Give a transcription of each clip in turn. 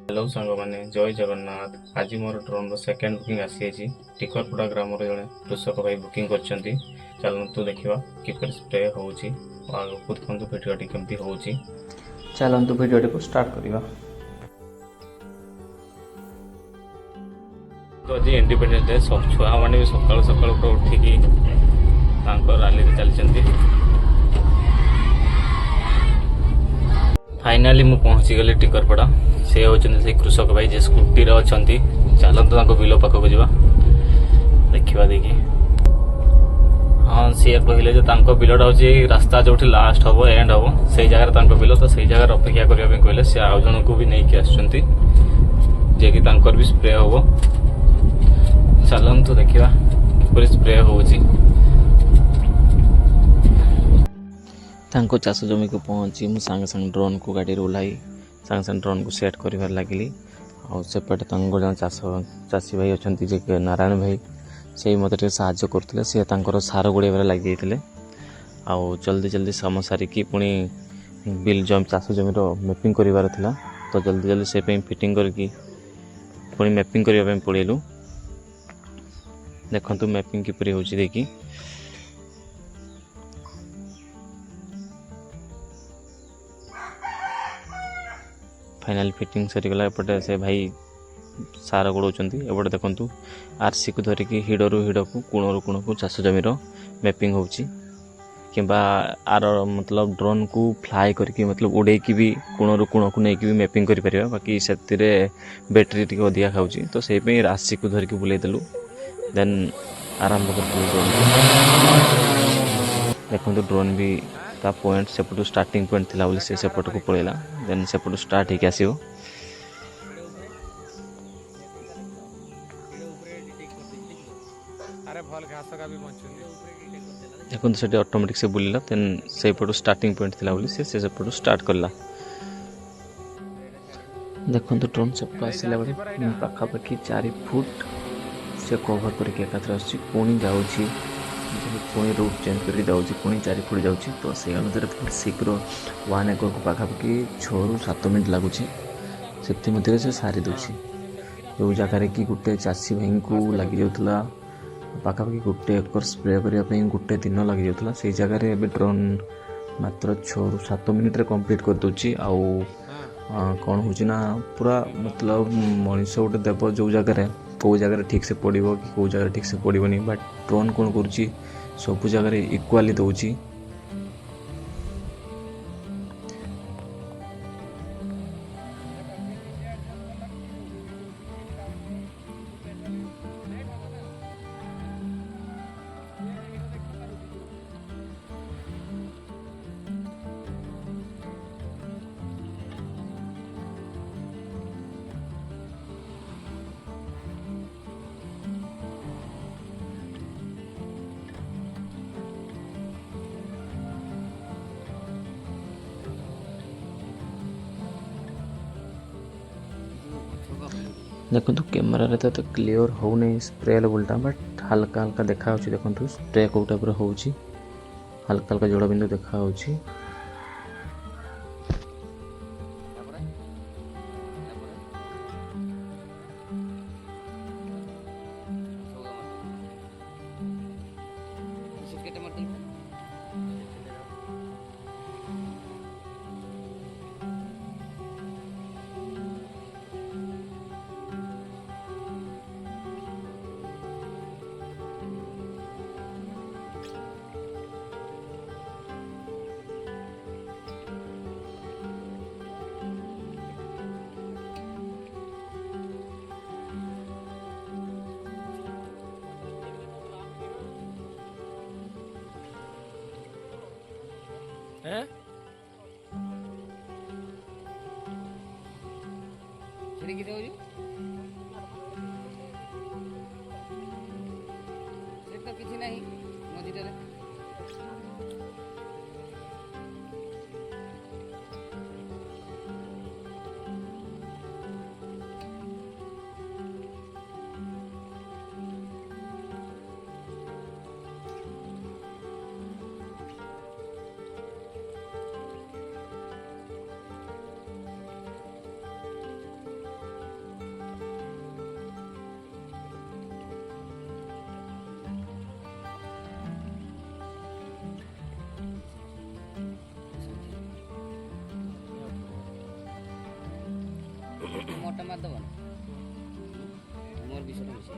Hello सांग मैंने जय जगन्नाथ। आज मोर ड्रोन सेकेंड बुकिंग आसी टिकरपड़ा ग्राम जड़े कृषक भाई बुकिंग कर चलतु देखा किपर स्प्रे होगी आगे देखते भिडियोटी केमती होगी। चलतु भिडियोटी को स्टार्ट करवा। तो आज इंडिपेंडेंस डे सब छुआ मैंने भी सकाल सकाल उठिकी रैली चलती। फाइनाली मु पहुंची गली टिकरपड़ा। से होचंदी से कृषक भाई जे स्कूटी रे अछंती। चलंतु ताको बिलो पाखक जिबा देखिबा देखि। हाँ सी कहले जे तांको बिलोटा होची रास्ता जोठी लास्ट हबो एंड हबो सेई जगह तांको बिलो तो सेई जगह अपेक्षा करिया पे कहले से आउ जन को भी नै कि आछंती जे कि तांकर भी स्प्रे हबो। चलंतु देखिबा किपरि स्प्रे होची। तांको चाष जमी को पहुँची मु सांगे सांगे ड्रोन को गाड़ी ओह्लाई सांगे सांगे ड्रोन को सेट कर लगिली। आउपटे जन चाषी भाई अच्छा जे नारायण भाई से मत साहय करते सी सार गुड़े लग जाते। आउ जल्दी जल्दी सम सारिकी पुणी बिल चाष जमी मैपिंग करार था तो जल्दी जल्दी से फिटिंग करके पुणी मैपिंग करने पड़ेलु। देखु मैपिंग किपरि होची देखी। फाइनाल फिटिंग सरीगला एपटे से भाई सार गोड़ाऊँच एपटे देखु आरसी को धरिकी हिडरू हिड को कोण कोण को चाष जमीर मैपिंग होची किंबा आर मतलब ड्रोन को फ्लाई करके मतलब उड़े की भी कोण कोण को लेकिन भी मैपिंग कर पारिबा। बाकी से बैटेरी टी अधिका खाऊँ तो से आरसी को धरिकी बुलेदेलु देन आरंभ कर देखो ड्रोन भी ता पॉइंट सेपटू स्टार्टिंग पॉइंट थिला बोली से सेपट को पड़ेला देन सेपटू स्टार्ट होके आसीबो। देखो से ऑटोमेटिक से बुलिला देन सेपटू स्टार्टिंग पॉइंट थिला बोली से सेपटू स्टार्ट करला। देखो ड्रोन सेपटू आसिला बेले पाखापाखि 4 फुट से कवर करके एकाथरे आसी पुणी जाऊँगी पुणी रूट चेंज करके जाऊँगी पुणी 4 फुट जाऊँगी तो से अनुसार बहुत शीघ्र 1 एकर को पाखापाखि 6 ରୁ 7 मिनट लगुच से सारी दूसरी जो जगार कि गोटे चाषी भाई को लग जाऊला पाखापाखि 1 एकर स्प्रे करने गोटे दिन लग जाऊला से जगार ड्रोन मात्र 6 ରୁ 7 मिनिट्रे कंप्लीट कर दूची। आउ कौन होना पूरा मतलब मनीष गोटे देव जो जगार कौ जगह ठीक से पड़ो कि कौ जगह ठीक से पड़ोनी बट ड्रोन कौन कर सब जगह इक्वाली दौची। देखो कैमेरा तो क्लीयर हो नहीं स्प्रे लेवलटा बट हल्का हल्का देखा देखो स्प्रे कौ टाइप हो हल्का हल्का जड़ बिंदु देखा। କିଛି ନାହିଁ ନଦୀଟାରେ। ମୋରଟା ମାରିଦେବ ନା ମୋର ବିଷୟରେ ମିଶେଇ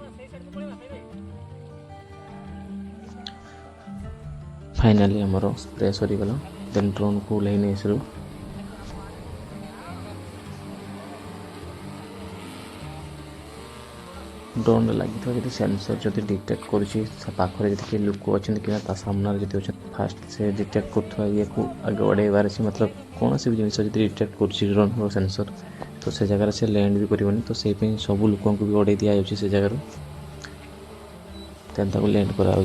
फाइनाली आमर स्प्रे सरीगला देन ड्रोन को ओह्लैई नहीं आसलु ड्रोन लगी जब सेंसर जब डिटेक्ट करुँची पाखे जी लोक अच्छा कि सामने जी अच्छा फास्ट से डिटेक्ट कर ये को आगे उड़ेबार अच्छे मतलब कौन सी भी जिन डिटेक्ट कर ड्रोन सेंसर तो से जगह से लैंड भी करनी तो से सब लोक भी उड़े दि जाऊँगी से जगार देन लैंड करा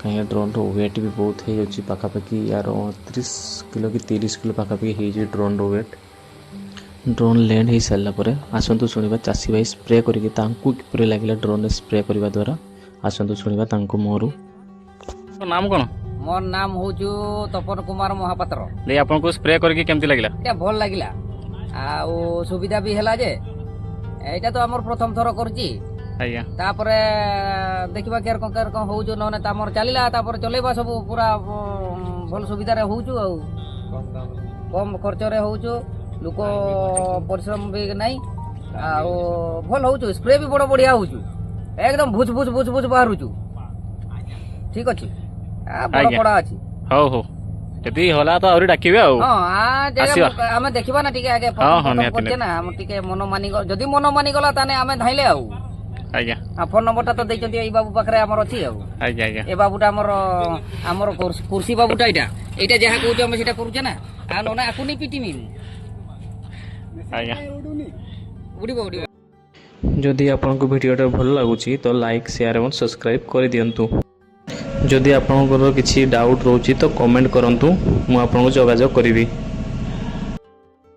कहीं ड्रोन वेट भी बहुत हो पाखापाखि यार 29 किलो कि 30 किलो पाखापाखि हो ड्रोन वेट ड्रोन लैंड हो सारा पर आसतु शुणा चाषी भाई स्प्रे करके किपरि लगे ड्रोन स्प्रे करने द्वारा आसतु शुणा मोरू नाम कौन मोर नाम हूँ तपन कुमार महापात्र ले आपन को स्प्रे करके केमती लगिला এটা ভাল লাগিলা ଆଉ ସୁବିଧା ବି ହେଲା ଯେ ଏଇଟା ତ ଆମର ପ୍ରଥମ ଥର କରୁଛି ଆଜ୍ଞା ତାପରେ ଦେଖିବା କେର କଣ ହଉଛୁ ନହେଲେ ତାମର ଚାଲିଲା ତାପରେ ଚଲେଇବା ସବୁ ପୁରା ଭଲ ସୁବିଧାରେ ହଉଛୁ ଆଉ କମ ଖର୍ଚ୍ଚରେ ହଉଛୁ ଲୋକ ପରିଶ୍ରମ ବି ନାହିଁ ଆଉ ଭଲ ହଉଛୁ ସ୍ପ୍ରେ ବି ବଡ଼ ବଢ଼ିଆ ହଉଛୁ ଏକଦମ ଭୁଜ ଭୁଜ ଭୁଜ ଭୁଜ ବାହାରୁଛୁ ଠିକ ଅଛି ବଡ଼ ବଡ଼ ଅଛି ହଉ ହଉ ଯଦି ହେଲା ତ ଆହୁରି ଡାକିବେ ଆଉ ଆମେ ଦେଖିବା ନା ଟିକେ ଆଗେ କରୁଛେ ନା ଆମେ ଟିକେ ମନ ମାନି ଯଦି ମନ ମାନିଗଲା ତାହେଲେ ଆମେ ଧାଇଲେ ଆଉ ଆଜ୍ଞା ଫୋନ ନମ୍ବରଟା ତ ଦେଇଛନ୍ତି ଏଇ ବାବୁ ପାଖରେ ଆମର ଅଛି ଆଉ ଆଜ୍ଞା ଆଜ୍ଞା ଏ ବାବୁଟା ଆମର କୁର୍ସି ବାବୁଟା ଏଇଟା ଯାହା କହୁଛୁ ଆମେ ସେଇଟା କରୁଛେ ନା ଆଉ ନହେଲେ ଆକୁ ନେଇ ପିଟିମି ଆଜ୍ଞା ଉଡ଼ିବ ଉଡ଼ିବ जदि आपको भिडियोटा भल लगुच तो लाइक शेयर और सब्सक्राइब कर दिंतु जदि आपंकर किसी डाउट रोचे तो कमेंट करूँ मुझे जोगाजोग करी।